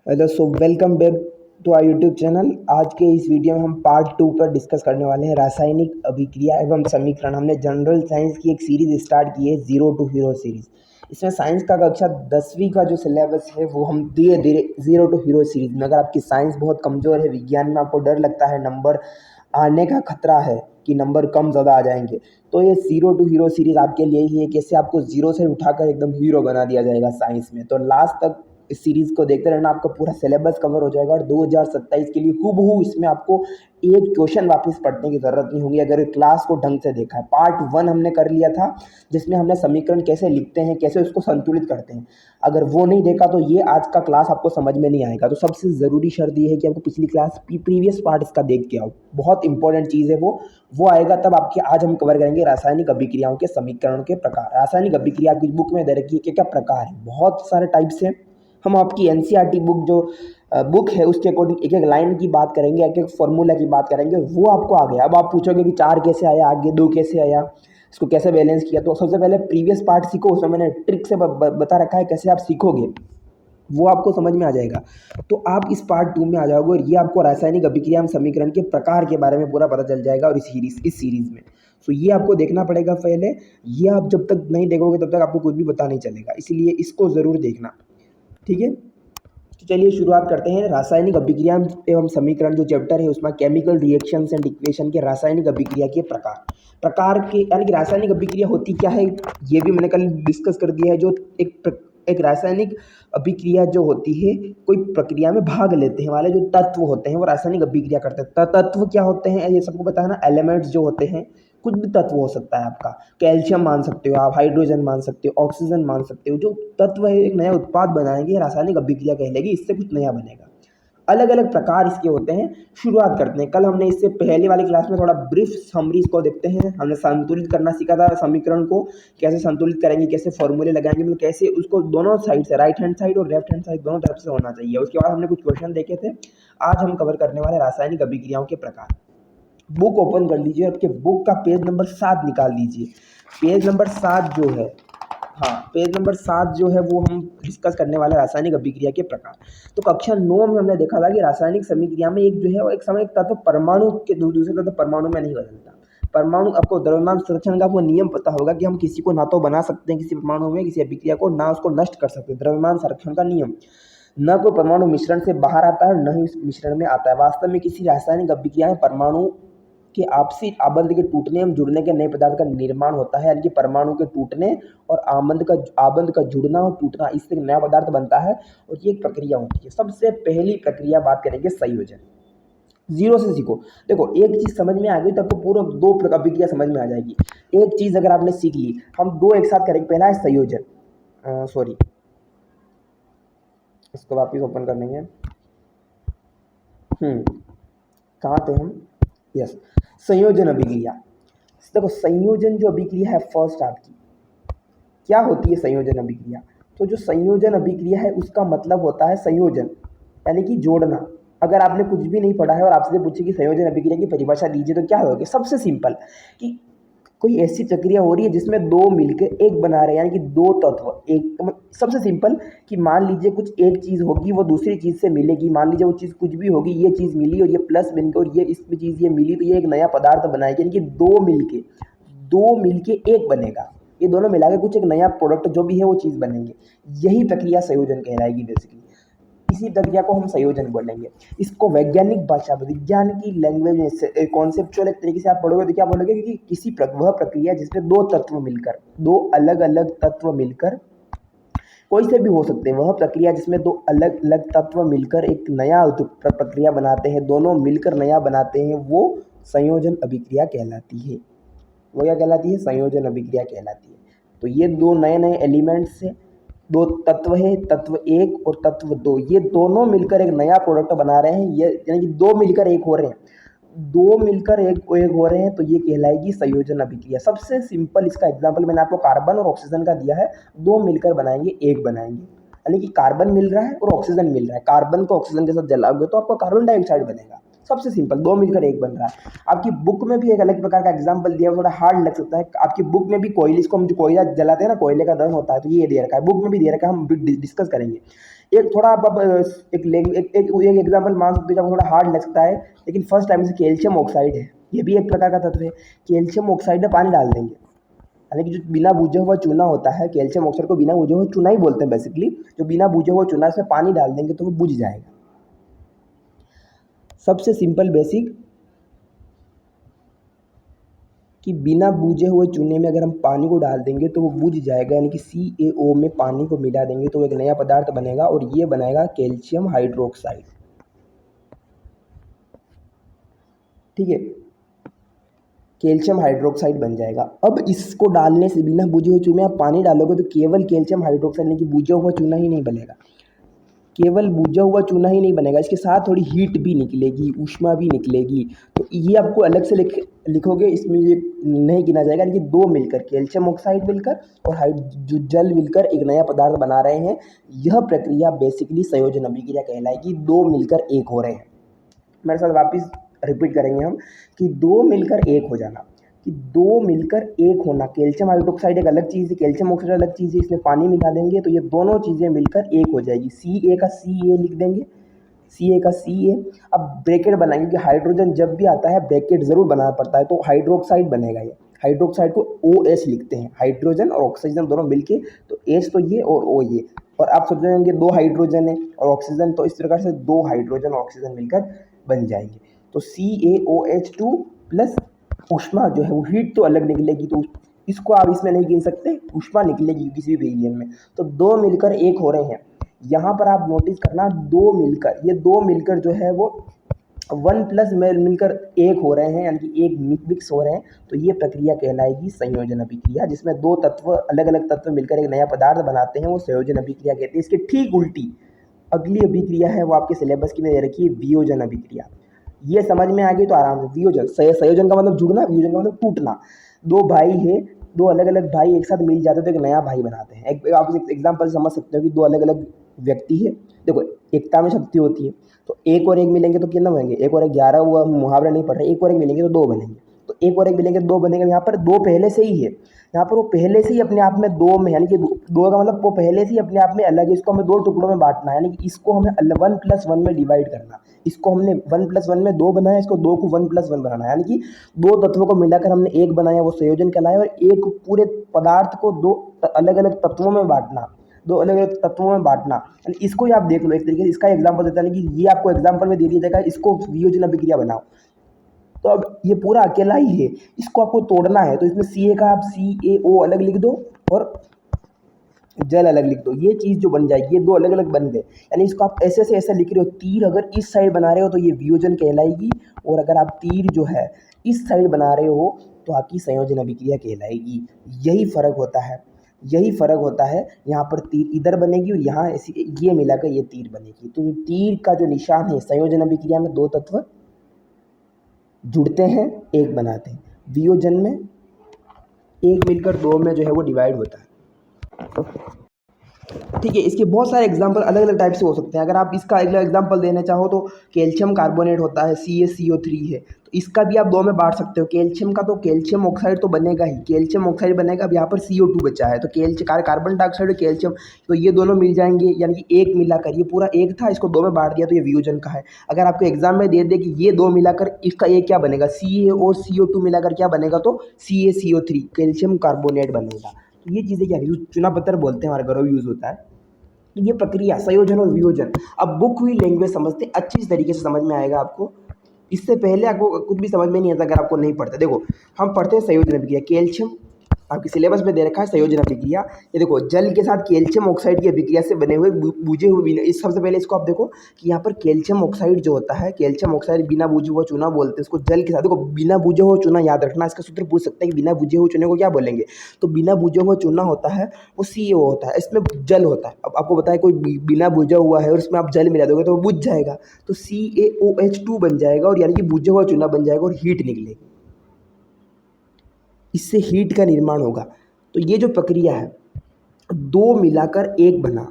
Hello welcome back to our YouTube channel. आज के इस वीडियो में हम पार्ट 2 पर डिस्कस करने वाले हैं रासायनिक अभिक्रिया एवं समीकरण। हमने जनरल साइंस की एक सीरीज स्टार्ट की है जीरो टू हीरो सीरीज। इसमें साइंस का कक्षा 10वीं का जो सिलेबस है वो हम धीरे धीरे जीरो टू हीरो सीरीज में, अगर आपकी साइंस बहुत कमज़ोर है, विज्ञान में आपको डर लगता है, नंबर आने का खतरा है कि नंबर कम ज़्यादा आ जाएंगे, तो ये जीरो टू हीरो सीरीज़ आपके लिए ही है। कैसे आपको जीरो से उठाकर एकदम हीरो बना दिया जाएगा साइंस में। तो लास्ट तक इस सीरीज़ को देखते रहना, आपका पूरा सिलेबस कवर हो जाएगा और 2027 के लिए हूबहू इसमें आपको एक क्वेश्चन वापस पढ़ने की ज़रूरत नहीं होगी अगर क्लास को ढंग से देखा है। पार्ट 1 हमने कर लिया था जिसमें हमने समीकरण कैसे लिखते हैं, कैसे उसको संतुलित करते हैं। अगर वो नहीं देखा तो ये आज का क्लास आपको समझ में नहीं आएगा। तो सबसे ज़रूरी शर्त ये है कि आपको पिछली क्लास प्रीवियस पार्ट इसका देख के आओ, बहुत इंपॉर्टेंट चीज़ है वो आएगा तब आपके। आज हम कवर करेंगे रासायनिक अभिक्रियाओं के समीकरणों के प्रकार। रासायनिक अभिक्रिया आपकी बुक में दे रखी है क्या क्या प्रकार है, बहुत सारे टाइप्स हैं। हम आपकी एनसीईआरटी बुक जो बुक है उसके अकॉर्डिंग एक एक लाइन की बात करेंगे, एक एक फॉर्मूला की बात करेंगे, वो आपको आ गया। अब आप पूछोगे कि 4 कैसे आया, आगे 2 कैसे आया, इसको कैसे बैलेंस किया। तो सबसे पहले प्रीवियस पार्ट सीखो, उसमें मैंने ट्रिक से बता रखा है कैसे आप सीखोगे, वो आपको समझ में आ जाएगा। तो आप इस पार्ट 2 में आ जाओगे और ये आपको रासायनिक अभिक्रिया एवं समीकरण के प्रकार के बारे में पूरा पता चल जाएगा। और इस सीरीज़ में तो ये आपको देखना पड़ेगा पहले। ये आप जब तक नहीं देखोगे तब तक आपको कुछ भी पता नहीं चलेगा, इसलिए इसको ज़रूर देखना, ठीक है। तो चलिए शुरुआत करते हैं। रासायनिक अभिक्रिया एवं समीकरण जो चैप्टर है उसमें केमिकल रिएक्शंस एंड इक्वेशन के रासायनिक अभिक्रिया के प्रकार के, यानी कि रासायनिक अभिक्रिया होती क्या है ये भी मैंने कल डिस्कस कर दिया है। जो एक रासायनिक अभिक्रिया जो होती है, कोई प्रक्रिया में भाग लेते हैं वाले जो तत्व होते हैं वो रासायनिक अभिक्रिया करते हैं। तत्व क्या होते हैं ये सबको पता है ना। एलिमेंट्स जो होते हैं, कुछ भी तत्व हो सकता है आपका, कैल्शियम मान सकते हो आप, हाइड्रोजन मान सकते हो, ऑक्सीजन मान सकते हो। जो तत्व है एक नया उत्पाद बनाएंगे, रासायनिक अभिक्रिया कहलाएगी, इससे कुछ नया बनेगा। अलग अलग प्रकार इसके होते हैं। शुरुआत करते हैं। कल हमने इससे पहले वाली क्लास में थोड़ा ब्रीफ समरी इसको देखते हैं। हमने संतुलित करना सीखा था, समीकरण को कैसे संतुलित करेंगे, कैसे फॉर्मूले लगाएंगे, मतलब कैसे उसको दोनों साइड से, राइट हैंड साइड और लेफ्ट हैंड साइड दोनों तरफ से होना चाहिए। उसके बाद हमने कुछ क्वेश्चन देखे थे। आज हम कवर करने वाले रासायनिक अभिक्रियाओं के प्रकार। बुक ओपन कर लीजिए, आपके बुक का पेज नंबर 7 निकाल लीजिए। पेज नंबर 7 जो है, हाँ पेज नंबर 7 जो है वो हम डिस्कस करने वाले रासायनिक अभिक्रिया के प्रकार। तो कक्षा 9 में हमने देखा था कि रासायनिक समीक्रिया में एक जो है वो एक समय एक तत्व परमाणु के दूसरे तत्व परमाणु में नहीं बदलता। परमाणु, आपको द्रव्यमान संरक्षण का वो नियम पता होगा कि हम किसी को ना तो बना सकते हैं किसी परमाणु में, किसी अभिक्रिया को, ना उसको नष्ट कर सकते हैं। द्रव्यमान संरक्षण का नियम, न कोई परमाणु मिश्रण से बाहर आता है, न ही उस मिश्रण में आता है। वास्तव में किसी रासायनिक अभिक्रिया में परमाणु के आपसी आबंध के टूटने एवं जुड़ने के नए पदार्थ का निर्माण होता है, यानी कि परमाणु के टूटने और आबंध का जुड़ना और टूटना, इससे नया पदार्थ बनता है। और ये एक प्रक्रिया होती है। सबसे पहली प्रक्रिया बात करेंगे संयोजन। जीरो से सीखो। देखो एक चीज समझ में आ गई तो आपको पूरा दो अभिक्रिया समझ में आ जाएगी। एक चीज अगर आपने सीख ली, हम दो एक साथ करेंगे। पहला है संयोजन, सॉरी इसको वापिस ओपन कर लेंगे। कहाँ थे हम? यस, संयोजन अभिक्रिया। देखो संयोजन जो अभिक्रिया है फर्स्ट आपकी क्या होती है संयोजन अभिक्रिया। तो जो संयोजन अभिक्रिया है उसका मतलब होता है संयोजन, यानी कि जोड़ना। अगर आपने कुछ भी नहीं पढ़ा है और आपसे पूछे कि संयोजन अभिक्रिया की परिभाषा दीजिए तो क्या होगी? सबसे सिंपल कि कोई ऐसी प्रक्रिया हो रही है जिसमें दो मिलकर एक बना रहे हैं, यानी कि दो तत्व एक। सबसे सिंपल कि मान लीजिए कुछ एक चीज़ होगी वो दूसरी चीज़ से मिलेगी। मान लीजिए वो चीज़ कुछ भी होगी, ये चीज़ मिली और ये प्लस बनकर और ये इसमें चीज़ ये मिली, तो ये एक नया पदार्थ बनाएगी, यानी कि दो मिलके एक बनेगा। ये दोनों मिला के कुछ एक नया प्रोडक्ट जो भी है वो चीज़ बनेंगे। यही प्रक्रिया संयोजन कहलाएगी बेसिकली। इसी प्रक्रिया को हम संयोजन बोलेंगे। इसको वैज्ञानिक भाषा में, विज्ञान की लैंग्वेज में, कॉन्सेप्चुअल एक तरीके से आप पढ़ोगे तो क्या बोलोगे कि किसी वह प्रक्रिया जिसमें दो तत्व मिलकर, दो अलग अलग तत्व मिलकर, कोई से भी हो सकते हैं, वह प्रक्रिया जिसमें दो अलग अलग तत्व मिलकर एक नया प्रक्रिया बनाते हैं, दोनों मिलकर नया बनाते हैं, वो संयोजन अभिक्रिया कहलाती है। वो क्या कहलाती है? संयोजन अभिक्रिया कहलाती है। तो ये दो नए नए एलिमेंट्स से दो तत्व है, तत्व एक और तत्व दो, ये दोनों मिलकर एक नया प्रोडक्ट बना रहे हैं। ये यानी कि दो मिलकर एक हो रहे हैं, दो मिलकर एक हो रहे हैं, तो ये कहलाएगी संयोजन अभिक्रिया। सबसे सिंपल इसका एग्जांपल मैंने आपको कार्बन और ऑक्सीजन का दिया है। दो मिलकर बनाएंगे एक बनाएंगे, यानी कि कार्बन मिल रहा है और ऑक्सीजन मिल रहा है। कार्बन को ऑक्सीजन के साथ जलाओगे तो आपको कार्बन डाइऑक्साइड बनेगा। सबसे सिंपल, दो मिलकर एक बन रहा है। आपकी बुक में भी एक अलग प्रकार का एग्जाम्पल दिया है, थोड़ा हार्ड लग सकता है। आपकी बुक में भी कोयले, इसको हम जो कोयला जलाते हैं ना, कोयले का दहन होता है, तो ये दे रखा है, बुक में भी दे रखा है, हम डिस्कस करेंगे। एक थोड़ा आप अब एक एग्जाम्पल मान सकते हो, जब थोड़ा हार्ड लग सकता है, लेकिन फर्स्ट टाइम से कैल्शियम ऑक्साइड है, ये भी एक प्रकार का तत्व है। कैल्शियम ऑक्साइड में पानी डाल देंगे, यानी कि जो बिना बूझे हुआ चूना होता है, कैल्शियम ऑक्साइड को बिना बूझे हुआ चूना ही बोलते हैं बेसिकली, जो बिना बूझे हुआ चूना, इसमें पानी डाल देंगे तो वो बुझ जाएगा। सबसे सिंपल बेसिक कि बिना बूझे हुए चूने में अगर हम पानी को डाल देंगे तो वो बुझ जाएगा, यानी कि CaO में पानी को मिला देंगे तो एक नया पदार्थ बनेगा और ये बनाएगा कैल्शियम हाइड्रोक्साइड। ठीक है, कैल्शियम हाइड्रोक्साइड बन जाएगा। अब इसको डालने से, बिना बुझे हुए चूने में आप पानी डालोगे तो केवल कैल्शियम हाइड्रोक्साइड, यानी कि बुझा हुआ चूना ही नहीं बनेगा, केवल बुझा हुआ चूना ही नहीं बनेगा, इसके साथ थोड़ी हीट भी निकलेगी, ऊष्मा भी निकलेगी। तो ये आपको अलग से लिखोगे, इसमें ये नहीं गिना जाएगा। कि दो मिलकर, कैल्शियम ऑक्साइड मिलकर और जो जल मिलकर एक नया पदार्थ बना रहे हैं, यह प्रक्रिया बेसिकली संयोजन अभिक्रिया कहलाएगी। दो मिलकर एक हो रहे हैं। मेरे साथ वापस रिपीट करेंगे हम कि दो मिलकर एक हो जाना, कि दो मिलकर एक होना। कैल्शियम हाइड्रोक्साइड एक अलग चीज़ है, कैल्शियम ऑक्साइड अलग चीज़ है, इसमें पानी मिला देंगे तो ये दोनों चीज़ें मिलकर एक हो जाएगी। Ca का Ca लिख देंगे, Ca का Ca। अब ब्रैकेट बनाएंगे कि हाइड्रोजन जब भी आता है ब्रैकेट ज़रूर बनाना पड़ता है, तो हाइड्रोक्साइड बनेगा। ये हाइड्रोक्साइड को OH लिखते हैं, हाइड्रोजन और ऑक्सीजन दोनों मिलके, तो H तो ये और O ये। और आप सोचेंगे दो हाइड्रोजन है और ऑक्सीजन, तो इस प्रकार से दो हाइड्रोजन और ऑक्सीजन मिलकर बन जाएंगे। तो CaOH2 प्लस ऊष्मा जो है वो हीट तो अलग निकलेगी, तो इसको आप इसमें नहीं गिन सकते, ऊष्मा निकलेगी किसी भी विलयन में। तो दो मिलकर एक हो रहे हैं। यहाँ पर आप नोटिस करना, दो मिलकर, ये दो मिलकर जो है वो वन प्लस मिलकर एक हो रहे हैं, यानी कि एक मिक्स हो रहे हैं। तो ये प्रक्रिया कहलाएगी संयोजन अभिक्रिया, जिसमें दो तत्व, अलग अलग तत्व मिलकर एक नया पदार्थ बनाते हैं, वो संयोजन अभिक्रिया कहते हैं। इसके ठीक उल्टी अगली अभिक्रिया है, वो आपके सिलेबस की में दे रखी है, वियोजन अभिक्रिया। ये समझ में आ गई तो आराम से। वियोजन, संयोजन का मतलब जुड़ना, वियोजन का मतलब टूटना। दो भाई है, दो अलग अलग भाई एक साथ मिल जाते हैं तो एक नया भाई बनाते हैं। आप एक एग्जाम्पल समझ सकते हो कि दो अलग अलग व्यक्ति है, देखो एकता में शक्ति होती है, तो एक और एक मिलेंगे तो कितना बनेंगे, एक और एक 11 हुआ, मुहावरा नहीं पढ़ रहे, एक और एक मिलेंगे तो दो बनेंगे। तो एक और एक मिलेंगे तो दो बनेंगे, यहाँ पर दो पहले से ही है, यहाँ पर वो पहले से ही अपने आप में दो में, यानी कि दो का मतलब वो पहले से ही अपने आप में अलग है। इसको हमें दो टुकड़ों में बांटना है, यानी कि इसको हमें 1+1 में डिवाइड करना। इसको हमने 1+1 में दो बनाया, इसको दो को 1+1 बनाना है, यानी कि दो तत्वों को मिलाकर हमने एक बनाया, वो संयोजन कहलाया। और एक पूरे पदार्थ को दो अलग अलग तत्वों में बांटना, दो अलग अलग तत्वों में बांटना, यानी इसको ही आप देख लो एक तरीके से। इसका एग्जाम्पल देता है कि ये आपको एग्जाम्पल में दे दिया जाएगा, इसको वियोजन अभिक्रिया बनाओ। तो अब ये पूरा अकेला ही है, इसको आपको तोड़ना है, तो इसमें Ca का आप CaO अलग लिख दो और जल अलग लिख दो। ये चीज़ जो बन जाएगी, ये दो अलग अलग बन गए, यानी इसको आप ऐसे से ऐसे लिख रहे हो। तीर अगर इस साइड बना रहे हो तो ये वियोजन कहलाएगी, और अगर आप तीर जो है इस साइड बना रहे हो तो आपकी संयोजन अभिक्रिया कहलाएगी। यही फ़र्क होता है, यही फ़र्क होता है। यहाँ पर तीर इधर बनेगी और यहाँ ऐसी ये मिलाकर ये तीर बनेगी। तो तीर का जो निशान है, संयोजन अभिक्रिया में दो तत्व जुड़ते हैं, एक बनाते हैं। वियोजन में एक मिलकर दो में जो है वो डिवाइड होता है। ठीक है, इसके बहुत सारे एग्जाम्पल अलग अलग टाइप से हो सकते हैं। अगर आप इसका अगला एग्जाम्पल देना चाहो तो कैल्शियम कार्बोनेट होता है, CaCO3 है, तो इसका भी आप दो में बांट सकते हो। कैल्शियम का तो कैल्शियम ऑक्साइड तो बनेगा ही, कैल्शियम ऑक्साइड बनेगा। अब यहाँ पर CO2 बचा है, तो कैल्शियम, कार्बन डाइऑक्साइड और कैल्शियम, तो ये दोनों मिल जाएंगे, यानी कि एक मिलाकर, ये पूरा एक था, इसको दो में बांट दिया तो ये वियोजन का है। अगर आपको एग्जाम में दे दे कि ये दो मिलाकर इसका एक क्या बनेगा, Ca और CO2 मिलाकर क्या बनेगा, तो CaCO3 कैल्शियम कार्बोनेट बनेगा। तो ये चीज़ें क्या है, चुना पत्थर बोलते हैं, हमारे घरों यूज़ होता है। तो ये प्रक्रिया संयोजन और वियोजन। अब बुक हुई लैंग्वेज समझते, अच्छी तरीके से समझ में आएगा आपको। इससे पहले आपको कुछ भी समझ में नहीं आता अगर आपको नहीं पढ़ते। देखो हम पढ़ते हैं संयोजन अभिक्रिया, कैल्शियम आपके सिलेबस में दे रखा है संयोजन अभिक्रिया। ये देखो जल के साथ कैल्शियम ऑक्साइड की अभिक्रिया से बने हुए बूझे हुए बिना, इस सबसे पहले इसको आप देखो कि यहाँ पर कैल्शियम ऑक्साइड जो होता है, कैल्शियम ऑक्साइड बिना बूझे हुआ चूना बोलते हैं इसको। जल के साथ देखो, बिना बूझे हुआ चूना याद रखना, इसका सूत्र पूछ सकते हैं कि बिना बूझे हुए चूने को क्या बोलेंगे। तो बिना बूझे हुआ चूना होता है वो CaO होता है, इसमें जल होता है। अब आपको बताया कोई बिना बूझा हुआ है और इसमें आप जल मिला दोगे तो वो बुझ जाएगा, तो CaOH2 बन जाएगा, और यानी कि बूझा हुआ चूना बन जाएगा और हीट निकलेगी, इससे हीट का निर्माण होगा। तो ये जो प्रक्रिया है, दो मिलाकर एक बना,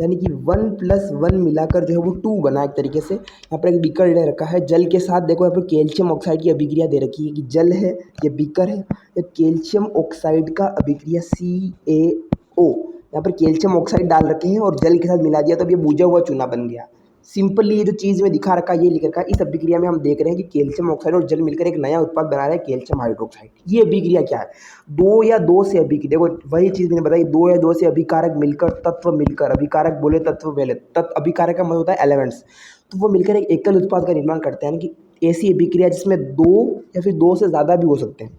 यानी कि 1+1 मिलाकर जो है वो 2 बना एक तरीके से। यहाँ पर एक बीकर ले रखा है जल के साथ, देखो यहाँ पर कैल्शियम ऑक्साइड की अभिक्रिया दे रखी है कि जल है, ये बीकर है, ये कैल्शियम ऑक्साइड का अभिक्रिया CaO, यहाँ पर कैल्शियम ऑक्साइड डाल रखे हैं और जल के साथ मिला दिया तो अब ये बुझा हुआ चूना बन गया। सिंपली ये जो चीज़ में दिखा रखा है ये लिख रखा है। इस अभिक्रिया में हम देख रहे हैं कि कैल्शियम ऑक्साइड और जल मिलकर एक नया उत्पाद बना रहे हैं, कैल्शियम हाइड्रोक्साइड। ये अभिक्रिया क्या है? दो या दो से अधिक, देखो वही चीज़ मैंने बताई, दो या दो से अभिकारक मिलकर, तत्व मिलकर, अभिकारक बोले तत्व बोले, तत्व अभिकारक का मतलब होता है एलिमेंट्स, तो वो मिलकर एक एकल उत्पाद का निर्माण करते हैं। यानी कि ऐसी अभिक्रिया जिसमें दो या फिर दो से ज़्यादा भी हो सकते हैं,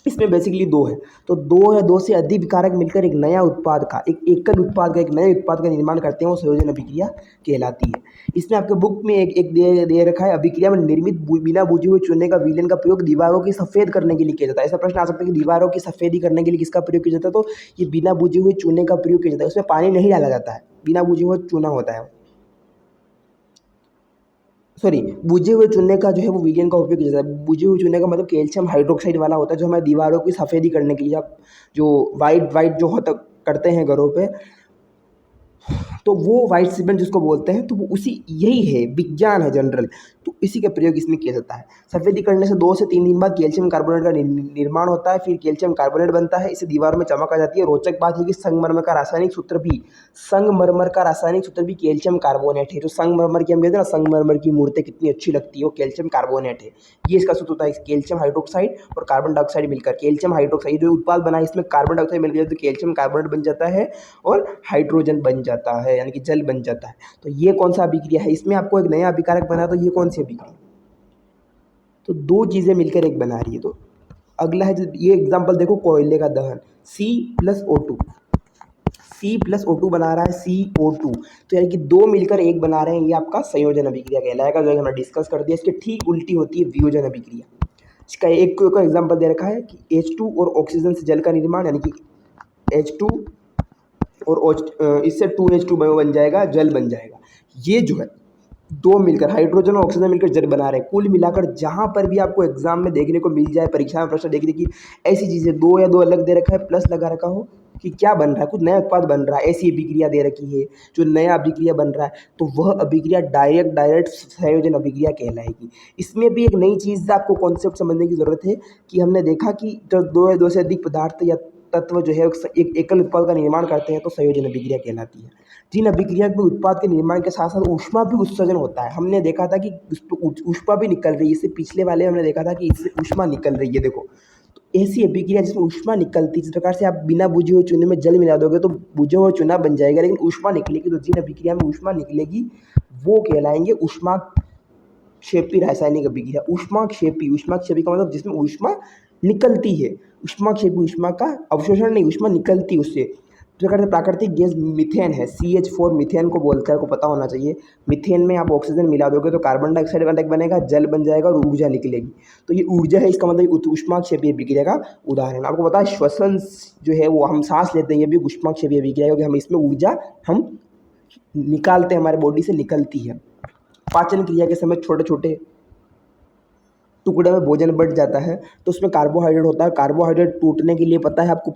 इसमें बेसिकली दो है, तो दो या दो से अधिक विकारक मिलकर एक नया उत्पाद का, एक एकल उत्पाद का, एक नए उत्पाद का निर्माण करते हैं, वो संयोजन अभिक्रिया कहलाती है। इसमें आपके बुक में एक दे रखा है, अभिक्रिया में निर्मित बिना बुझे हुए चूने का विलयन का प्रयोग दीवारों की सफ़ेद करने के लिए किया जाता है। ऐसा प्रश्न आ सकता है कि दीवारों की सफ़ेदी करने के लिए किसका प्रयोग किया जाता है? तो ये बिना बुझे हुए चूने का प्रयोग किया जाता है। उसमें पानी नहीं डाला जाता है, बिना बुझे हुए चूना होता है, सॉरी, बुझे हुए चूने का जो है वो विलयन का उपयोग किया जाता है। बुझे हुए चूने का मतलब कैल्शियम हाइड्रोक्साइड वाला होता है, जो हमारी दीवारों की सफ़ेदी करने के लिए, आप जो वाइट वाइट जो होता करते हैं घरों पे, तो वो वाइट सीमेंट जिसको बोलते हैं, तो वो उसी यही है, विज्ञान है जनरल, तो इसी का प्रयोग इसमें किया जाता है। सफ़ेदी करने से 2 से 3 दिन बाद कैल्शियम कार्बोनेट का निर्माण होता है, फिर कैल्शियम कार्बोनेट बनता है, इससे दीवार में चमक आ जाती है। रोचक बात है कि संगमरमर का रासायनिक सूत्र भी कैल्शियम कार्बोनेट है। जो संगमरमर की हम कहते हैं ना, संगमरमर की मूर्तें कितनी अच्छी लगती है, वो कैल्शियम कार्बोनेट है। ये इसका सूत्र होता है, कैल्शियम हाइड्रोक्साइड और कार्बन डाइऑक्साइड मिलकर कैल्शियम हाइड्रोक्साइड जो उत्पाद बना है, इसमें कार्बन डाइऑक्साइड मिल जाए तो कैल्शियम कार्बोनेट बन जाता है और हाइड्रोजन बन जाता है, यानी कि जल बन जाता है। तो ये कौन सा अभिक्रिया है? इसमें आपको एक नया अभिकारक बना, तो ये कौन सी अभिक्रिया? तो दो चीज़ें मिलकर एक बना रही है। तो अगला है, ये एग्जाम्पल देखो, कोयले का दहन, C+O2, C+O2 बना रहा है CO2, तो यानी कि दो मिलकर एक बना रहे हैं, ये आपका संयोजन अभिक्रिया कहलाएगा, जो हमने डिस्कस कर दिया। इसके ठीक उल्टी होती है वियोजन अभिक्रिया। इसका एक एग्जाम्पल दे रखा है कि H2 और ऑक्सीजन से जल का निर्माण, यानी कि H2 और इससे 2H2 बन जाएगा, जल बन जाएगा। ये जो है दो मिलकर, हाइड्रोजन और ऑक्सीजन मिलकर जल बना रहे हैं। कुल मिलाकर जहाँ पर भी आपको एग्जाम में देखने को मिल जाए, परीक्षा में प्रश्न देखने की ऐसी चीज़ें, दो या दो अलग दे रखा है, प्लस लगा रखा हो कि क्या बन रहा है, कुछ नया उत्पाद बन रहा है, ऐसी अभिक्रिया दे रखी है, जो नया अभिक्रिया बन रहा है, तो वह अभिक्रिया डायरेक्ट संयोजन अभिक्रिया कहलाएगी। इसमें भी एक नई चीज़ आपको कॉन्सेप्ट समझने की ज़रूरत है कि हमने देखा कि जब दो या दो से अधिक पदार्थ या तत्व जो है एक एकल उत्पाद का निर्माण करते हैं, तो संयोजन अभिक्रिया कहलाती है। जिन अभिक्रिया में उत्पाद के निर्माण के साथ साथ ऊष्मा भी उत्सर्जन होता है, हमने देखा था कि ऊष्मा भी निकल रही है, इससे पिछले वाले हमने देखा था कि इससे ऊष्मा निकल रही है। देखो, तो ऐसी अभिक्रिया जिसमें ऊष्मा निकलती है, जिस प्रकार से आप बिना बुझे हुए चूने में जल मिला दोगे तो बुझा हुआ चूना बन जाएगा, लेकिन ऊष्मा निकलेगी, तो जिन अभिक्रिया में ऊष्मा निकलेगी वो कहलाएंगे ऊष्माक्षेपी रासायनिक अभिक्रिया। ऊष्माक्षेपी का मतलब जिसमें ऊष्मा निकलती है, ऊष्माक्षेपी ऊष्मा का अवशोषण नहीं, ऊष्मा निकलती उससे। इस प्रकार से प्राकृतिक गैस मीथेन है, CH4 मीथेन को बोलता है, को पता होना चाहिए। मीथेन में आप ऑक्सीजन मिला दोगे तो कार्बन डाइऑक्साइड का बनेगा, जल बन जाएगा और ऊर्जा निकलेगी। तो ये ऊर्जा है, इसका मतलब ऊष्माक्षेपी अभिक्रिया का उदाहरण। आपको पता है श्वसन जो है वो हम सांस लेते हैं, ये भी ऊष्माक्षेपी अभिक्रिया है, क्योंकि हम इसमें ऊर्जा हम निकालते हैं, हमारे बॉडी से निकलती है। पाचन क्रिया के समय छोटे छोटे टुकड़े में भोजन बढ़ जाता है, तो उसमें कार्बोहाइड्रेट होता है। कार्बोहाइड्रेट टूटने के लिए पता है आपको,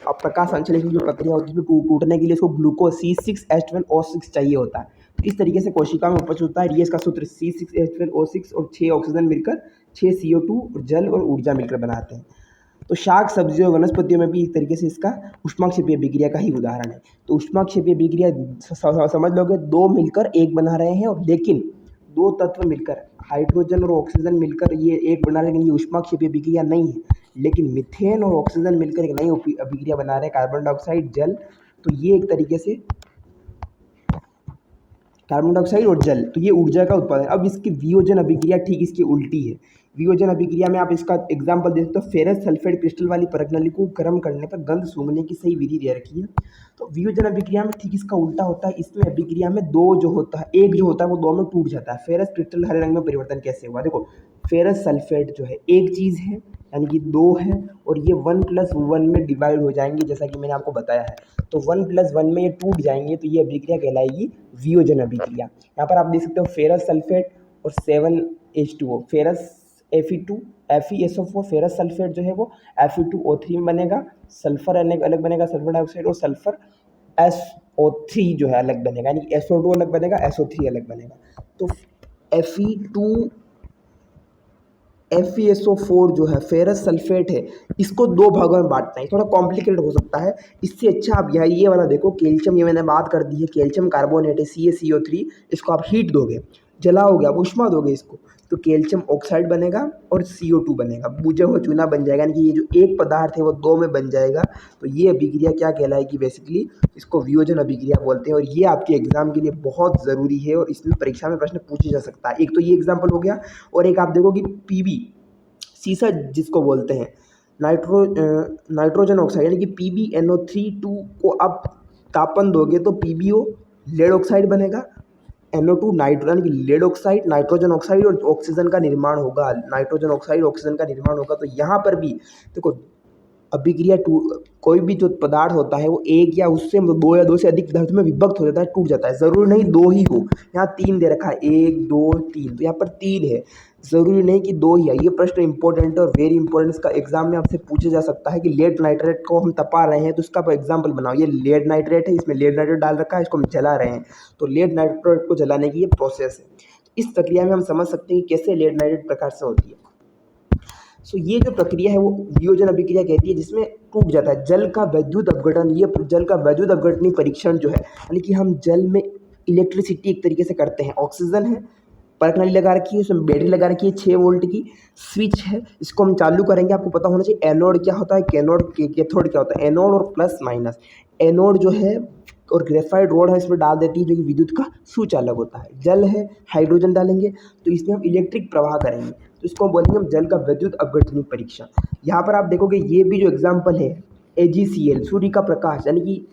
अब प्रकाश संश्लेषण की जो प्रक्रिया होती है, टूटने के लिए इसको ग्लूकोज C6H12O6 चाहिए होता है। तो इस तरीके से कोशिका में उपज होता है। ये इसका सूत्र C6H12O6 और 6 ऑक्सीजन मिलकर 6 CO2 और जल और ऊर्जा मिलकर बनाते हैं। तो शाक सब्जियों और वनस्पतियों में भी इस तरीके से इसका ऊष्माक्षेपी अभिक्रिया का ही उदाहरण है। तो ऊष्माक्षेपी अभिक्रिया समझ लोगे, दो मिलकर एक बना रहे हैं, और लेकिन दो तत्व मिलकर, हाइड्रोजन और ऑक्सीजन मिलकर ये एक बना रहे हैं, लेकिन ये ऊष्माक्षेपी अभिक्रिया नहीं है। लेकिन मीथेन और ऑक्सीजन मिलकर एक नई अभिक्रिया बना रहे हैं, कार्बन डाइऑक्साइड जल। तो ये एक तरीके से कार्बन डाइऑक्साइड और जल, तो ये ऊर्जा का उत्पादन। अब इसकी वियोजन अभिक्रिया ठीक इसकी उल्टी है। वियोजन अभिक्रिया में आप इसका एग्जाम्पल दे सकते हो, फेरस सल्फेट क्रिस्टल वाली प्रणाली को गर्म करने पर गंध सूंघने की सही विधि दे रखी है। तो वियोजन अभिक्रिया में ठीक इसका उल्टा होता है। इसमें अभिक्रिया में दो जो होता है, एक जो होता है वो दो में टूट जाता है। फेरस क्रिस्टल हरे रंग में परिवर्तन कैसे हुआ? देखो, फेरस सल्फेट जो है एक चीज़ है, यानी कि दो है, और ये 1+1 में डिवाइड हो जाएंगे, जैसा कि मैंने आपको बताया है। तो 1+1 में ये टूट जाएंगे, तो ये अभिक्रिया कहलाएगी वियोजन अभिक्रिया। यहाँ पर आप देख सकते हो फेरस सल्फेट और 7H2O, ferrous Fe2FeSO4, ferrous sulphate जो है वो Fe2O3 में बनेगा, सल्फर अलग बनेगा, सल्फर डाइऑक्साइड और सल्फर SO3 जो है अलग बनेगा, यानी SO2 अलग बनेगा, SO3 अलग बनेगा। तो FeSO4 जो है फेरस सल्फेट है, इसको दो भागों में बांटना है। थोड़ा कॉम्प्लिकेटेड हो सकता है, इससे अच्छा आप यहाँ ये वाला देखो, कैल्शियम, ये मैंने बात कर दी है, कैल्शियम कार्बोनेट है CaCO3, इसको आप हीट दोगे, जलाओगे, आप उष्मा दोगे इसको, तो कैल्शियम ऑक्साइड बनेगा और CO2 बनेगा, बुझा हुआ चूना बन जाएगा, यानी कि ये जो एक पदार्थ है वो दो में बन जाएगा। तो ये अभिक्रिया क्या कहलाएगी, बेसिकली इसको वियोजन अभिक्रिया बोलते हैं, और ये आपके एग्जाम के लिए बहुत ज़रूरी है और इसमें परीक्षा में प्रश्न पूछे जा सकता है। एक तो ये एग्जाम्पल हो गया, और एक आप देखो कि PB सीसा जिसको बोलते हैं, नाइट्रोजन ऑक्साइड, यानी कि PbNO3 को आप तापन दोगे तो PbO लेड ऑक्साइड बनेगा, NO2 नाइट्रोजन, यानी कि लेड ऑक्साइड, नाइट्रोजन ऑक्साइड और ऑक्सीजन का निर्माण होगा, नाइट्रोजन ऑक्साइड ऑक्सीजन का निर्माण होगा। तो यहाँ पर भी देखो अभिक्रिया कोई भी जो पदार्थ होता है वो एक या उससे दो या दो से अधिक पदार्थ में विभक्त हो जाता है, टूट जाता है। ज़रूरी नहीं दो ही हो, यहाँ तीन दे रखा है, 1 2 3, तो यहाँ पर 3 है, ज़रूरी नहीं कि दो ही है। ये प्रश्न इंपॉर्टेंट और वेरी इंपॉर्टेंट, इसका एग्जाम में आपसे पूछा जा सकता है कि लेड नाइट्रेट को हम तपा रहे हैं तो इसका एग्जाम्पल बनाओ। ये लेड नाइट्रेट है, इसमें लेड नाइट्रेट डाल रखा है, इसको हम जला रहे हैं, तो लेड नाइट्रेट को जलाने की ये प्रोसेस है। इस प्रक्रिया में हम समझ सकते हैं कि कैसे लेड नाइट्रेट प्रकार से होती है। सो ये जो प्रक्रिया है वो वियोजन अभिक्रिया कहती है, जिसमें टूट जाता है जल का वैद्युत अपघटन। ये जल का वैद्युत अपघटनीय परीक्षण जो है, यानी कि हम जल में इलेक्ट्रिसिटी एक तरीके से करते हैं। ऑक्सीजन है, परख नली लगा रखी है, उसमें बैटरी लगा रखी है, 6 वोल्ट की स्विच है, इसको हम चालू करेंगे। आपको पता होना चाहिए एनोड क्या होता है, कैथोड क्या होता है। एनोड और प्लस माइनस, एनोड जो है और ग्रेफाइट रोड है, इसमें डाल देती है, जो कि विद्युत का सुचालक होता है। जल है, हाइड्रोजन डालेंगे तो इसमें हम इलेक्ट्रिक प्रवाह करेंगे, तो इसको हम बोलेंगे हम जल का विद्युत अपघटनीय परीक्षण। यहाँ पर आप देखोगे ये भी जो एग्जाम्पल है AgCl, सूर्य का प्रकाश, यानी कि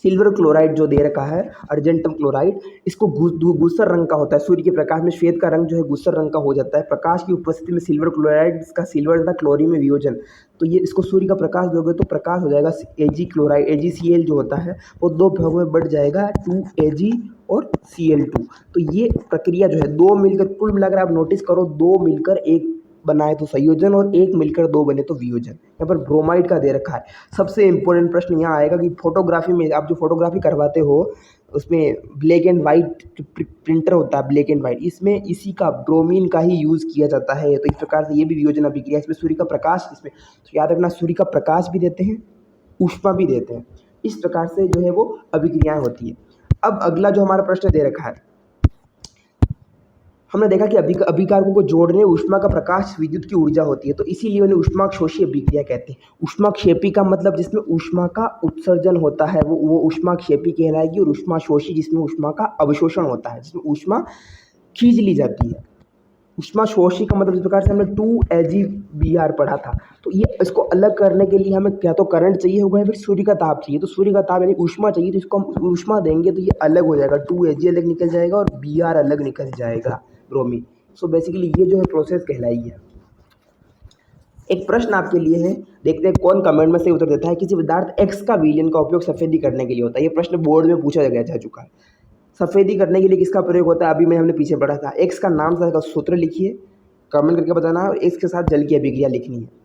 सिल्वर क्लोराइड जो दे रखा है, अर्जेंटम क्लोराइड, इसको गुस्सर रंग का होता है। सूर्य के प्रकाश में श्वेत का रंग जो है गुस्सर रंग का हो जाता है। प्रकाश की उपस्थिति में सिल्वर क्लोराइड, इसका सिल्वर तथा क्लोरीन में वियोजन, तो ये इसको सूर्य का प्रकाश दोगे तो प्रकाश हो जाएगा Ag क्लोराइड, AgCl जो होता है वो दो भागों में बढ़ जाएगा, 2Ag और Cl2। तो ये प्रक्रिया जो है दो मिलकर, कुल मिलाकर आप नोटिस करो, दो मिलकर एक बनाए तो संयोजन और एक मिलकर दो बने तो वियोजन। यहाँ पर ब्रोमाइड का दे रखा है। सबसे इंपॉर्टेंट प्रश्न यहाँ आएगा कि फोटोग्राफी में आप जो फोटोग्राफी करवाते हो उसमें ब्लैक एंड वाइट प्रिंटर होता है, ब्लैक एंड वाइट, इसमें इसी का ब्रोमीन का ही यूज़ किया जाता है। तो इस प्रकार से ये भी वियोजन अभिक्रिया, इसमें सूर्य का प्रकाश, इसमें तो याद रखना सूर्य का प्रकाश भी देते हैं, ऊष्मा भी देते हैं। इस प्रकार से जो है वो अभिक्रियाएँ होती है। अब अगला जो हमारा प्रश्न दे रखा है, हमने देखा कि अभिकारकों को जोड़ने में ऊष्मा का प्रकाश विद्युत की ऊर्जा होती है, तो इसीलिए उन्हें ऊष्माक्षेपी अभिक्रिया कहते हैं। ऊष्माक्षेपी का मतलब जिसमें ऊष्मा का उत्सर्जन होता है वो ऊष्माक्षेपी कहलाएगी, और ऊष्माशोषी जिसमें ऊष्मा का अवशोषण होता है, जिसमें ऊष्मा खींच ली जाती है। ऊष्माशोषी का मतलब इस प्रकार से हमने 2Ag पढ़ा था। तो ये इसको अलग करने के लिए हमें क्या तो करंट चाहिए होगा या फिर सूर्य का ताप चाहिए। तो सूर्य का ताप यानी ऊष्मा चाहिए, तो इसको हम ऊष्मा देंगे तो ये अलग हो जाएगा, 2Ag अलग निकल जाएगा और Br अलग निकल जाएगा, ब्रोमीन। सो बेसिकली ये जो है प्रोसेस कहलाई है। एक प्रश्न आपके लिए है, देखते हैं कौन कमेंट में से उत्तर देता है। किसी पदार्थ X का विलयन का उपयोग सफेदी करने के लिए होता है। ये प्रश्न बोर्ड में पूछा गया जा चुका है। सफेदी करने के लिए किसका प्रयोग होता है, अभी मैं हमने पीछे पढ़ा था। X का नाम का सूत्र लिखिए, कमेंट करके बताना है, और X के साथ जल की अभिक्रिया लिखनी है।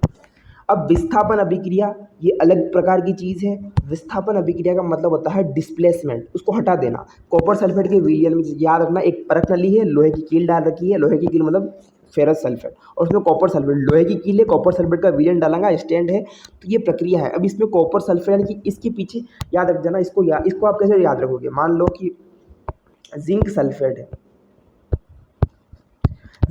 अब विस्थापन अभिक्रिया ये अलग प्रकार की चीज़ है। विस्थापन अभिक्रिया का मतलब होता है डिस्प्लेसमेंट, उसको हटा देना। कॉपर सल्फेट के विलयन में याद रखना, एक परख नली है, लोहे की कील डाल रखी है, लोहे की कील मतलब फेरस सल्फेट, और उसमें कॉपर सल्फेट, लोहे की कील है, कॉपर सल्फेट का विलयन डालेंगा, स्टैंड है, तो ये प्रक्रिया है। अब इसमें कॉपर सल्फेट यानी कि इसके पीछे याद रख जाना, इसको आप कैसे याद रखोगे, मान लो कि जिंक सल्फेट है,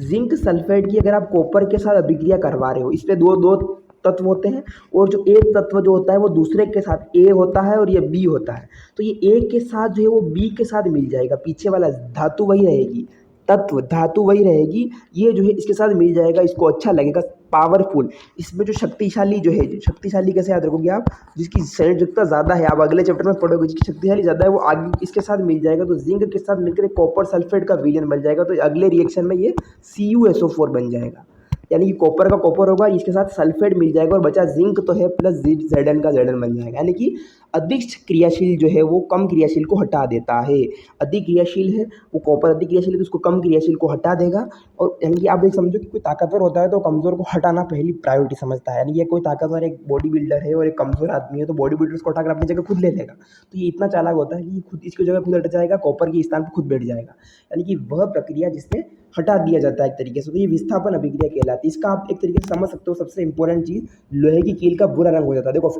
जिंक सल्फेट की अगर आप कॉपर के साथ अभिक्रिया करवा रहे हो, इसमें दो तत्व होते हैं, और जो एक तत्व जो होता है वो दूसरे के साथ A होता है और ये B होता है, तो ये A के साथ जो है वो B के साथ मिल जाएगा, पीछे वाला धातु वही रहेगी, तत्व धातु वही रहेगी, ये जो है इसके साथ मिल जाएगा, इसको अच्छा लगेगा, पावरफुल। इसमें जो शक्तिशाली जो है, शक्तिशाली कैसे याद रखोगे आप, जिसकी संयोजकता ज़्यादा है, आप अगले चैप्टर में पढ़ोगे, जिसकी शक्तिशाली ज़्यादा है वो आगे इसके साथ मिल जाएगा, तो जिंक के साथ मिलकर कॉपर सल्फेट का विलयन बन जाएगा, तो अगले रिएक्शन में ये CuSO4 बन जाएगा। यानी कि कॉपर का कॉपर होगा, इसके साथ सल्फेट मिल जाएगा और बचा जिंक तो है प्लस Zn का Zn बन जाएगा। यानी कि अधिक क्रियाशील जो है वो कम क्रियाशील को हटा देता है। अधिक क्रियाशील है वो कॉपर, अधिक क्रियाशील है तो उसको कम क्रियाशील को हटा देगा। और यानी कि आप एक समझो कि कोई ताकतवर होता है तो कमज़ोर को हटाना पहली प्रायोरिटी समझता है। यानी ये कोई ताकतवर एक बॉडी बिल्डर है और एक कमज़ोर आदमी है तो बॉडी बिल्डर उसको हटाकर अपनी जगह खुद ले लेगा। तो ये इतना चालाक होता है कि खुद इसकी जगह खुद हट जाएगा, कॉपर के स्थान पर खुद बैठ जाएगा। यानी कि वह प्रक्रिया जिसमें हटा दिया जाता है एक तरीके से, तो ये विस्थापन अभिक्रिया कहलाती है। इसका आप एक तरीके से समझ सकते हो सबसे इंपॉर्टेंट चीज़, लोहे की कील का भूरा रंग हो जाता है। देखो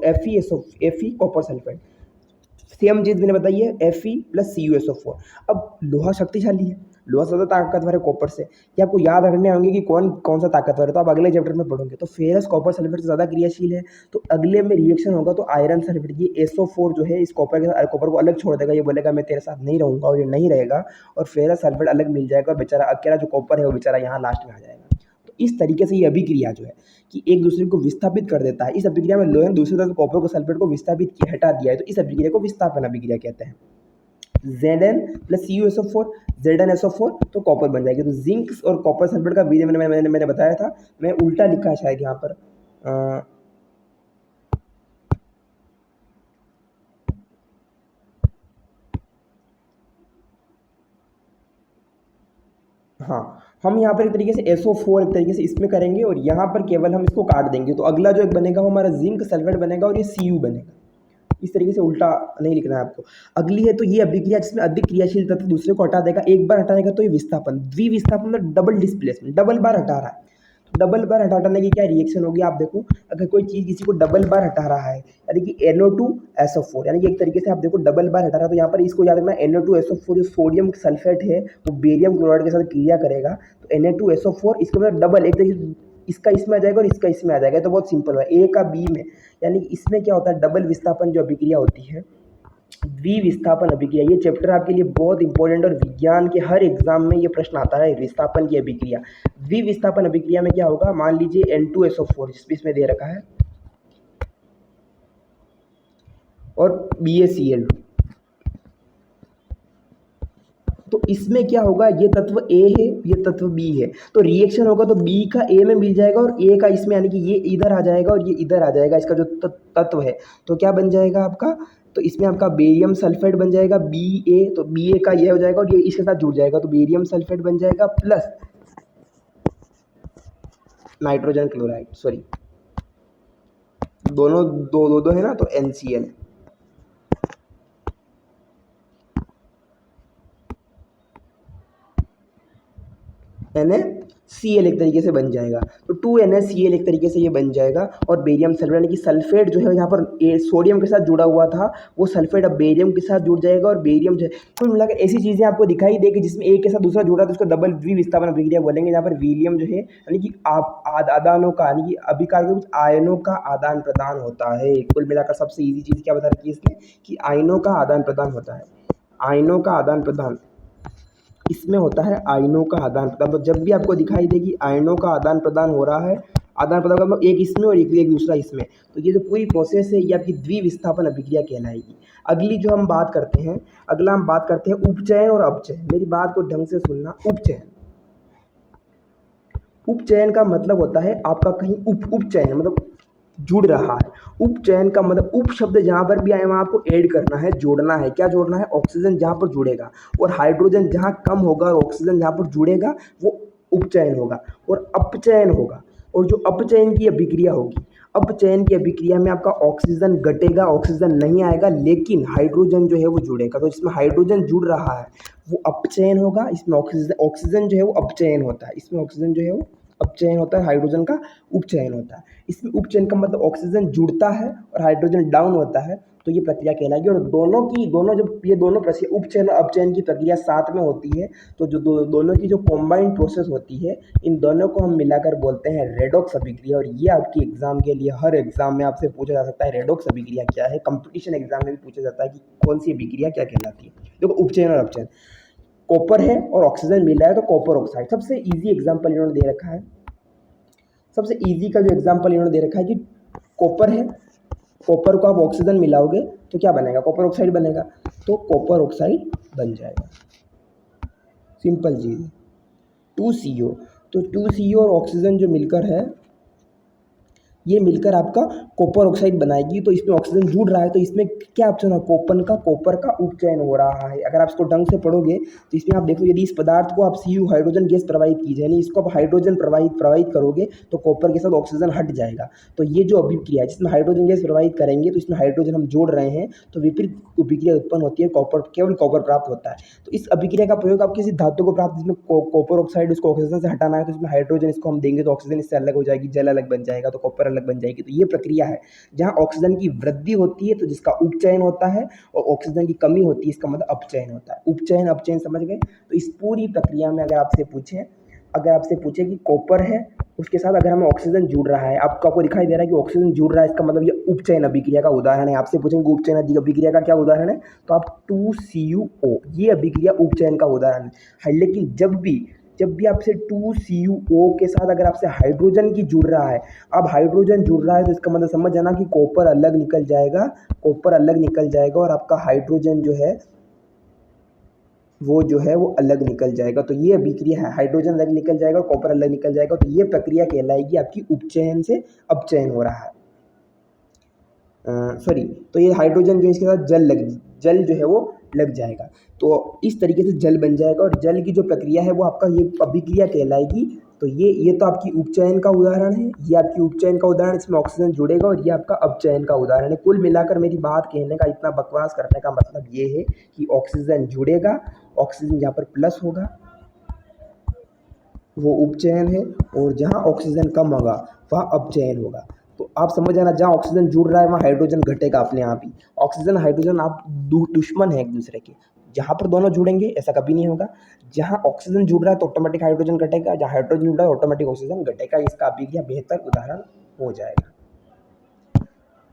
Fe कॉपर सल्फेट, सेम चीज़ मैंने बताई है, Fe प्लस CuSO4। अब लोहा शक्तिशाली है, लोहा ज़्यादा ताकतवर है कॉपर से। ये आपको याद रखने होंगे कि कौन कौन सा ताकतवर है, तो आप अगले चैप्टर में पढ़ोगे। तो फेरस कॉपर सल्फेट से ज़्यादा क्रियाशील है, तो अगले में रिएक्शन होगा तो आयरन सल्फेट, ये SO4 जो है इस कॉपर के साथ कॉपर को अलग छोड़ देगा। ये बोलेगा मैं तेरे साथ नहीं रहूँगा, और ये नहीं रहेगा, और फेरस सल्फेट अलग मिल जाएगा और बेचारा अकेला जो कॉपर है वो बेचारा यहाँ लास्ट में आ जाएगा। तो इस तरीके से ये अभिक्रिया जो है कि एक दूसरे को विस्थापित कर देता है। इस अभिक्रिया में लोहे ने दूसरी तरफ कॉपर को सल्फेट को विस्थापित किया, हटा दिया है, तो इस अभिक्रिया को विस्थापन अभिक्रिया कहते हैं। Zn प्लस CuSO4, ZnSO4 तो कॉपर बन जाएगी। तो जिंक और कॉपर सल्फेट का बीज मैंने बताया था, मैं उल्टा लिखा है शायद यहाँ पर। हाँ, हम यहाँ पर एक तरीके से SO4 एक तरीके से इसमें करेंगे और यहाँ पर केवल हम इसको काट देंगे। तो अगला जो एक बनेगा वो हमारा जिंक सल्फेट बनेगा और ये Cu बनेगा। इस तरीके से उल्टा नहीं लिखना है आपको। अगली है तो ये अभिक्रिया जिसमें अधिक क्रियाशील तत्व दूसरे को हटा देगा, एक बार हटाएगा तो ये विस्थापन। द्विविस्थापन मतलब डबल डिस्प्लेसमेंट, डबल बार हटा रहा है। तो डबल बार हटाने की क्या रिएक्शन होगी आप देखो, अगर कोई चीज़ किसी को डबल बार हटा रहा है, यानी कि NO2SO4, यानी कि एक तरीके से आप देखो डबल बार हटा रहा है, तो यहाँ पर इसको याद रखना NO2SO4 जो सोडियम सल्फेट है वो बेरियम क्लोराइड के साथ क्रिया करेगा, तो Na2SO4 इसके मतलब डबल, एक तरीके से इसका इसमें आ जाएगा और इसका इसमें आ जाएगा। तो बहुत सिंपल है, ए का बी में, यानी कि इसमें क्या होता है, डबल विस्थापन जो अभिक्रिया होती है, द्विविस्थापन अभिक्रिया। ये चैप्टर आपके लिए बहुत इंपॉर्टेंट और विज्ञान के हर एग्जाम में ये प्रश्न आता है, विस्थापन की अभिक्रिया। द्विविस्थापन अभिक्रिया में क्या होगा, मान लीजिए N2SO4 जिसमें दे रखा है और BaCl2, तो इसमें क्या होगा, ये तत्व A है, ये तत्व B है, तो रिएक्शन होगा तो B का A में मिल जाएगा और A का इसमें, यानी कि ये इधर आ जाएगा और ये इधर आ जाएगा, इसका जो तत्व है। तो क्या बन जाएगा आपका, तो इसमें आपका बेरियम सल्फेट बन जाएगा Ba, तो Ba का ये हो जाएगा और ये इसके साथ जुड़ जाएगा, तो बेरियम सल्फेट बन जाएगा प्लस नाइट्रोजन क्लोराइड, सॉरी दोनों दो दो है ना, तो NCl। NaCl एक तरीके से बन जाएगा, तो 2NaCl एक तरीके से ये बन जाएगा। और बेरियम सल्फेट, यानी कि सल्फेट जो है यहाँ पर सोडियम के साथ जुड़ा हुआ था, वो सल्फेट अब बेरियम के साथ जुड़ जाएगा और बेरियम जो है, कुल मिलाकर ऐसी चीज़ें आपको दिखाई देगी जिसमें एक के साथ दूसरा जुड़ा तो उसको डबल द्विविस्थापन अभिक्रिया बोलेंगे। यहाँ पर वीलियम जो है, यानी कि आप आदानों का, यानी कि अभिकार के कुछ आयनों का आदान प्रदान होता है। कुल मिलाकर सबसे ईजी चीज़ क्या बता रखी है इसने, कि आयनों का आदान प्रदान होता है, आयनों का आदान प्रदान इसमें होता है, आयनों का आदान प्रदान। तो जब भी आपको दिखाई देगी आयनों का आदान प्रदान हो रहा है, आदान प्रदान का मतलब एक इसमें और एक दूसरा इसमें, तो ये जो पूरी प्रोसेस है ये आपकी द्विविस्थापन अभिक्रिया कहलाएगी। अगली जो हम बात करते हैं, अगला हम बात करते हैं उपचयन और अपचयन। मेरी बात को ढंग से सुनना। उपचयन, उपचयन का मतलब होता है आपका कहीं उपचयन मतलब जुड़ रहा है। उपचयन का मतलब उप शब्द जहाँ पर भी आए वहाँ आपको ऐड करना है, जोड़ना है। क्या जोड़ना है, ऑक्सीजन जहाँ पर जुड़ेगा और हाइड्रोजन जहाँ कम होगा और ऑक्सीजन जहाँ पर जुड़ेगा वो उपचयन होगा। और अपचयन होगा, और जो अपचयन की अभिक्रिया होगी, अपचयन की अभिक्रिया में आपका ऑक्सीजन घटेगा, ऑक्सीजन नहीं आएगा, लेकिन हाइड्रोजन जो है वो जुड़ेगा। तो इसमें हाइड्रोजन जुड़ रहा है वो अपचयन होगा, इसमें ऑक्सीजन जो है वो अपचयन होता है, इसमें ऑक्सीजन जो है वो अपचयन होता है, हाइड्रोजन का उपचयन होता है। इसमें उपचयन का मतलब ऑक्सीजन जुड़ता है और हाइड्रोजन डाउन होता है, तो ये प्रक्रिया कहलाएगी। और दोनों जब ये दोनों प्रक्रिया उपचयन और अपचयन की प्रक्रिया साथ में होती है, तो जो दोनों की जो कॉम्बाइंड प्रोसेस होती है, इन दोनों को हम मिलाकर बोलते हैं रेडॉक्स अभिक्रिया। और ये आपके एग्जाम के लिए, हर एग्जाम में आपसे पूछा जा सकता है रेडॉक्स अभिक्रिया क्या है। कंपटीशन एग्जाम में भी पूछा जाता है कि कौन सी अभिक्रिया क्या कहलाती है। देखो उपचयन और अपचयन, कॉपर है और ऑक्सीजन मिला है तो कॉपर ऑक्साइड। सबसे ईजी एग्जाम्पल इन्होंने दे रखा है, सबसे ईजी का जो एग्जाम्पल इन्होंने दे रखा है कि कॉपर है, कॉपर को आप ऑक्सीजन मिलाओगे तो क्या बनेगा, कॉपर ऑक्साइड बनेगा, तो कॉपर ऑक्साइड बन जाएगा। सिंपल चीज़। 2CO, तो 2CO और ऑक्सीजन जो मिलकर है, ये मिलकर आपका कॉपर ऑक्साइड बनाएगी। तो इसमें ऑक्सीजन जुड़ रहा है, तो इसमें क्या ऑप्शन है, कॉपर का उपचयन हो रहा है। अगर आप इसको ढंग से पढ़ोगे तो इसमें आप देखो, यदि इस पदार्थ को आप Cu हाइड्रोजन गैस प्रवाहित कीजिए, यानी इसको आप हाइड्रोजन प्रवाहित करोगे तो कॉपर के साथ ऑक्सीजन हट जाएगा। तो ये जो अभिक्रिया है जिसमें हाइड्रोजन गैस प्रवाहित करेंगे, तो इसमें हाइड्रोजन हम जोड़ रहे हैं, तो विपरीत अभिक्रिया उत्पन्न होती है, केवल कॉपर प्राप्त होता है। तो इस अभिक्रिया का प्रयोग आप किसी धातु को प्राप्त, जिसमें कॉपर ऑक्साइड उसको ऑक्सीजन से हटाना है, तो इसमें हाइड्रोजन इसको हम देंगे तो ऑक्सीजन इससे अलग हो जाएगी, जल अलग बन जाएगा, तो कॉपर अलग बन जाएगी। तो ये प्रक्रिया है जहां ऑक्सीजन की वृद्धि होती है तो जिसका उपचयन होता है, और ऑक्सीजन की कमी होती है इसका मतलब अपचयन होता है। उपचयन अपचयन समझ गए। तो इस पूरी प्रक्रिया में अगर आपसे पूछे कि कॉपर है, उसके साथ अगर हमें ऑक्सीजन जुड़ रहा है, आपको दिखाई दे रहा है कि ऑक्सीजन जुड़ रहा है, इसका मतलब ये उपचयन अभिक्रिया का उदाहरण है। आपसे पूछेंगे उपचयन अभिक्रिया का क्या उदाहरण है, तो आप 2CuO, ये अभिक्रिया उपचयन का उदाहरण है। लेकिन जब भी आपसे 2CuO के साथ अगर आपसे हाइड्रोजन की जुड़ रहा है, अब हाइड्रोजन जुड़ रहा है तो इसका मतलब समझ जाना कि कॉपर अलग निकल जाएगा और आपका हाइड्रोजन जो है वो अलग निकल जाएगा। तो ये अभिक्रिया है, हाइड्रोजन अलग निकल जाएगा और कॉपर अलग निकल जाएगा। तो ये प्रक्रिया कहलाएगी आपकी उपचयन से अपचयन हो रहा है। सॉरी, तो ये हाइड्रोजन जो इसके साथ जल जो है वो लग जाएगा, तो इस तरीके से जल बन जाएगा। और जल की जो प्रक्रिया है वो आपका ये अभिक्रिया कहलाएगी। तो ये तो आपकी उपचयन का उदाहरण है, ये आपकी उपचयन का उदाहरण, इसमें ऑक्सीजन जुड़ेगा, और ये आपका अपचयन का उदाहरण है। कुल मिलाकर मेरी बात कहने का, इतना बकवास करने का मतलब ये है कि ऑक्सीजन जुड़ेगा, ऑक्सीजन यहाँ पर प्लस होगा, वो उपचयन है, और जहाँ ऑक्सीजन कम होगा वहाँ अपचयन होगा। तो आप समझ जाना, जहाँ ऑक्सीजन जुड़ रहा है वहाँ हाइड्रोजन घटेगा अपने आप ही। ऑक्सीजन हाइड्रोजन आप दुश्मन है एक दूसरे के। जहाँ पर दोनों जुड़ेंगे ऐसा कभी नहीं होगा। जहाँ ऑक्सीजन जुड़ रहा है तो ऑटोमेटिक हाइड्रोजन घटेगा, जहाँ हाइड्रोजन जुड़ रहा है ऑटोमेटिक ऑक्सीजन घटेगा। इसका अभिक्रिया बेहतर उदाहरण हो जाएगा।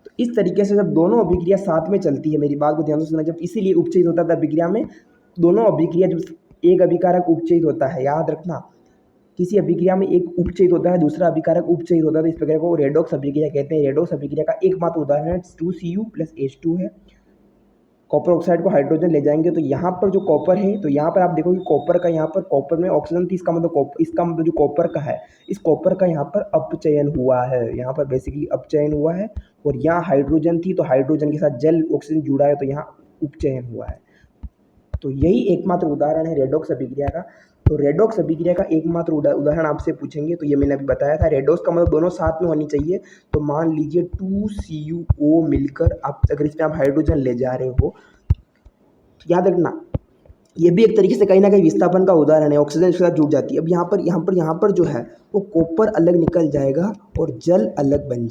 तो इस तरीके से जब दोनों अभिक्रिया साथ में चलती है, मेरी बात को ध्यान से सुनना, जब इसीलिए उपचयित होता था अभिक्रिया में, दोनों अभिक्रिया जब एक अभिकारक उपचयित होता है, याद रखना, किसी अभिक्रिया में एक उपचयित होता है, दूसरा अभिकारक उपचयित होता है, तो इस प्रक्रिया को रेडॉक्स अभिक्रिया कहते हैं। रेडॉक्स अभिक्रिया का एकमात्र उदाहरण 2Cu + H2 है। कॉपर ऑक्साइड को हाइड्रोजन ले जाएंगे तो यहाँ पर जो कॉपर है, तो यहाँ पर आप देखो कि कॉपर में ऑक्सीजन थी, इसका मतलब जो कॉपर का है, इस कॉपर का यहाँ पर अपचयन हुआ है, यहाँ पर बेसिकली अपचयन हुआ है। और यहाँ हाइड्रोजन थी तो हाइड्रोजन के साथ जल ऑक्सीजन जुड़ा है, तो यहाँ उपचयन हुआ है। तो यही एकमात्र उदाहरण है रेडॉक्स अभिक्रिया का। तो रेडॉक्स अभिक्रिया का एकमात्र उदाहरण आपसे पूछेंगे तो ये मैंने अभी बताया था। रेडॉक्स का मतलब दोनों साथ में होनी चाहिए। तो मान लीजिए 2CuO मिलकर, आप अगर इसमें आप हाइड्रोजन ले जा रहे हो, तो याद रखना ये भी एक तरीके से कहीं ना कहीं विस्थापन का उदाहरण है, ऑक्सीजन इसके साथ जुड़ जाती है। अब यहाँ पर जो है वो कॉपर अलग निकल जाएगा और जल अलग बन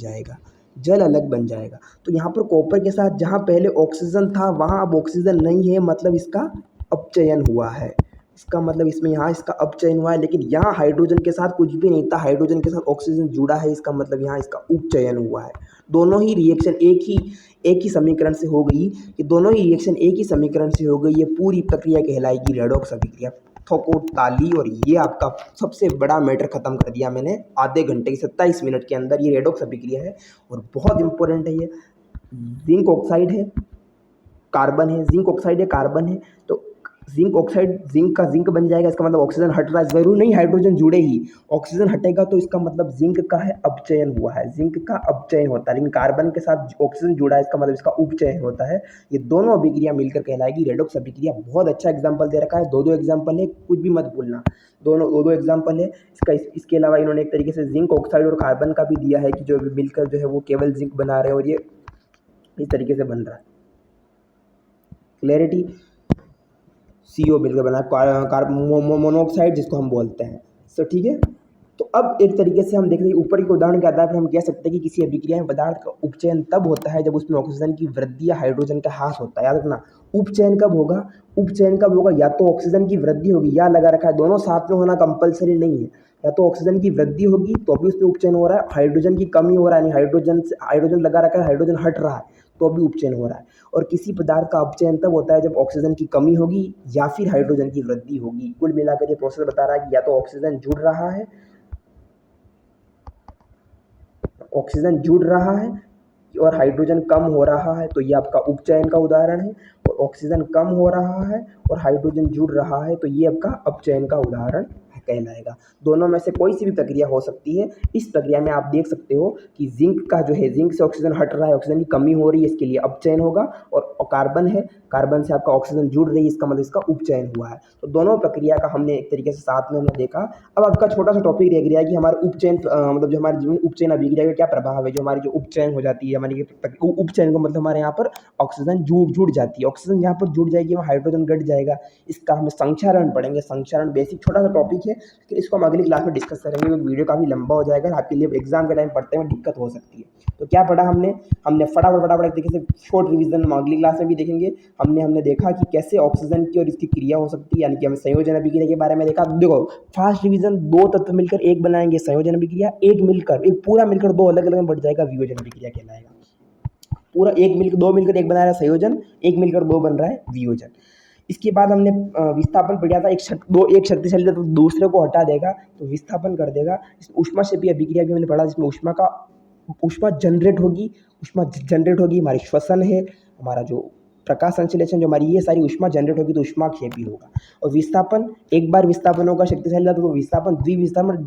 जाएगा। तो यहाँ पर कॉपर के साथ जहाँ पहले ऑक्सीजन था वहाँ अब ऑक्सीजन नहीं है, मतलब इसका अपचयन हुआ है। इसका मतलब इसमें यहाँ इसका अपचयन हुआ है, लेकिन यहाँ हाइड्रोजन के साथ कुछ भी नहीं था, हाइड्रोजन के साथ ऑक्सीजन जुड़ा है, इसका मतलब यहाँ इसका उपचयन हुआ है। दोनों ही रिएक्शन एक ही समीकरण से हो गई, ये दोनों ही रिएक्शन एक ही समीकरण से हो गई। ये पूरी प्रक्रिया कहलाएगी रेडॉक्स अभिक्रिया। ठोको ताली। और ये आपका सबसे बड़ा मैटर खत्म कर दिया मैंने आधे घंटे की 27 मिनट के अंदर। ये रेडॉक्स अभिक्रिया है और बहुत इंपॉर्टेंट है। ये जिंक ऑक्साइड है, कार्बन है, जिंक ऑक्साइड है, कार्बन है, तो जिंक ऑक्साइड जिंक बन जाएगा, इसका मतलब ऑक्सीजन हट रहा है, जरूर नहीं हाइड्रोजन जुड़े ही, ऑक्सीजन हटेगा तो इसका मतलब जिंक का है अपचयन हुआ है, जिंक का अपचयन होता है। लेकिन कार्बन के साथ ऑक्सीजन जुड़ा है, इसका मतलब इसका उपचयन होता है। ये दोनों अभिक्रिया मिलकर कहलाएगी रेडॉक्स अभिक्रिया। बहुत अच्छा एग्जाम्पल दे रखा है, दो एग्जाम्पल है, कुछ भी मत भूलना, दो एग्जाम्पल है इसके अलावा इन्होंने एक तरीके से जिंक ऑक्साइड और कार्बन का भी दिया है कि जो मिलकर जो है वो केवल जिंक बना रहे हैं, और ये इस तरीके से बन रहा है। क्लैरिटी। CO मिलकर बना कार्बन मोनोऑक्साइड जिसको हम बोलते हैं। तो ठीक है, तो अब एक तरीके से हम देख रहे हैं ऊपर के उदाहरण के आधार पर हम कह सकते हैं कि किसी अभिक्रिया में पदार्थ का उपचयन तब होता है जब उसमें ऑक्सीजन की वृद्धि या हाइड्रोजन का ह्रास होता है। याद रखना, उपचयन कब होगा, या तो ऑक्सीजन की वृद्धि होगी, या लगा रखा है, दोनों साथ में होना कंपलसरी नहीं है। या तो ऑक्सीजन की वृद्धि होगी तो अभी उसमें उपचयन हो रहा है, हाइड्रोजन की कमी हो रहा है, हाइड्रोजन लगा रखा है, हाइड्रोजन हट रहा है तो अभी उपचयन हो रहा है। और किसी पदार्थ का अपचयन तब होता है जब ऑक्सीजन की कमी होगी या फिर हाइड्रोजन की वृद्धि होगी। कुल मिलाकर ये प्रोसेस बता रहा है कि या तो ऑक्सीजन जुड़ रहा है और हाइड्रोजन कम हो रहा है, तो ये आपका उपचयन का उदाहरण है। और ऑक्सीजन कम हो रहा है और हाइड्रोजन जुड़ रहा है, तो ये आपका अपचयन का उदाहरण है। कहलाएगा। दोनों में से कोई सी भी प्रक्रिया हो सकती है। इस प्रक्रिया में आप देख सकते हो कि जिंक का जो है, जिंक से ऑक्सीजन हट रहा है, ऑक्सीजन की कमी हो रही है, इसके लिए अपचयन होगा। और कार्बन है, कार्बन से आपका ऑक्सीजन जुड़ रही है, इसका मतलब इसका उपचयन हुआ है। तो दोनों प्रक्रिया का हमने एक तरीके से साथ में हमने देखा। अब आपका छोटा सा टॉपिक रह गया है कि हमारे उपचयन मतलब जो हमारे जीवन में उपचयन अभिक्रिया का क्या प्रभाव है। जो हमारी जो उपचयन हो जाती है, हमारी उपचयन का मतलब हमारे यहाँ पर ऑक्सीजन जुड़ जाती है। ऑक्सीजन यहाँ पर जुड़ जाएगी, वहाँ हाइड्रोजन घट जाएगा। इसका हमें संक्षारण पढ़ेंगे। संक्षारण बेसिक छोटा सा टॉपिक है, लेकिन इसको हम अगली क्लास में डिस्कस करेंगे क्योंकि वीडियो काफ़ी लंबा हो जाएगा और आपके लिए एग्जाम के टाइम पढ़ते में दिक्कत हो सकती है। तो क्या पढ़ा हमने फटाफट एक तरीके से शॉर्ट रिवीजन हम अगली क्लास में भी देखेंगे। हमने देखा कि कैसे ऑक्सीजन की और इसकी क्रिया हो सकती है, यानी कि हमने संयोजन अभिक्रिया के बारे में देखा। देखो फास्ट रिवीजन, दो तत्व मिलकर एक बनाएंगे संयोजन अभिक्रिया, एक पूरा मिलकर दो अलग अलग में बढ़ जाएगा वियोजन अभिक्रिया कहलाएगा। पूरा दो मिलकर एक बना रहा है संयोजन, एक मिलकर दो बन रहा है वियोजन। इसके बाद हमने विस्थापन पढ़ा था। एक शक्तिशाली तत्व दूसरे को हटा देगा तो विस्थापन कर देगा। ऊष्माक्षेपीय अभिक्रिया भी हमने पढ़ा, जिसमें ऊष्मा जनरेट होगी। हमारी श्वसन है, हमारा जो प्रकाश संश्लेषण, जो हमारी ये सारी ऊष्मा जनरेट होगी तो ऊष्माक्षेपी होगा। और विस्थापन, एक बार विस्थापन होगा शक्तिशाली तत्व, तो विस्थापन द्विविस्थापन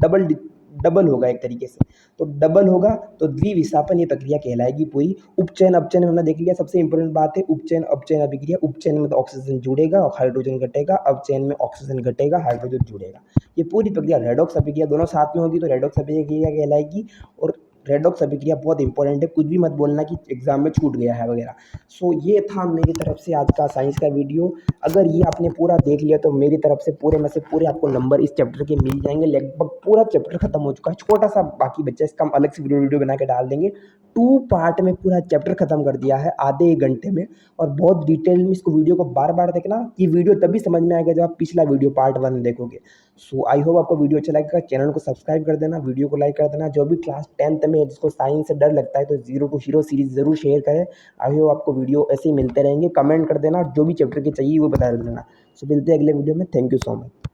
डबल होगा एक तरीके से। तो डबल होगा तो द्विविस्थापन ये प्रक्रिया कहलाएगी पूरी। उपचयन अपचयन हमने देख लिया। सबसे इंपॉर्टेंट बात है उपचयन अपचयन अभिक्रिया। उपचयन में तो ऑक्सीजन जुड़ेगा और हाइड्रोजन घटेगा, अपचयन में ऑक्सीजन घटेगा, हाइड्रोजन जुड़ेगा। ये पूरी प्रक्रिया रेडॉक्स अभिक्रिया, दोनों साथ में होगी तो रेडॉक्स अभिक्रिया कहलाएगी। और रेडॉक्स अभिक्रिया बहुत इंपॉर्टेंट है, कुछ भी मत बोलना कि एग्जाम में छूट गया है वगैरह। सो ये था मेरी तरफ से आज का साइंस का वीडियो। अगर ये आपने पूरा देख लिया तो मेरी तरफ से पूरे में से पूरे आपको नंबर इस चैप्टर के मिल जाएंगे। लगभग पूरा चैप्टर खत्म हो चुका है, छोटा सा बाकी बच्चा, इसका हम अलग से वीडियो बना के डाल देंगे। 2 पार्ट में पूरा चैप्टर खत्म कर दिया है आधे 1 घंटे में। और बहुत डिटेल में इसको वीडियो को बार बार देखना। ये वीडियो तभी समझ में आएगा जब आप पिछला वीडियो पार्ट 1 देखोगे। सो आई होप आपको वीडियो अच्छा लगेगा। चैनल को सब्सक्राइब कर देना, वीडियो को लाइक कर देना। जो भी क्लास 10th में जिसको साइंस से डर लगता है तो 0 to हीरो सीरीज जरूर शेयर करें। आई होप आपको वीडियो ऐसे ही मिलते रहेंगे। कमेंट कर देना, जो भी चैप्टर के चाहिए वो बता देना। सो मिलते हैं अगले वीडियो में। Thank you so much.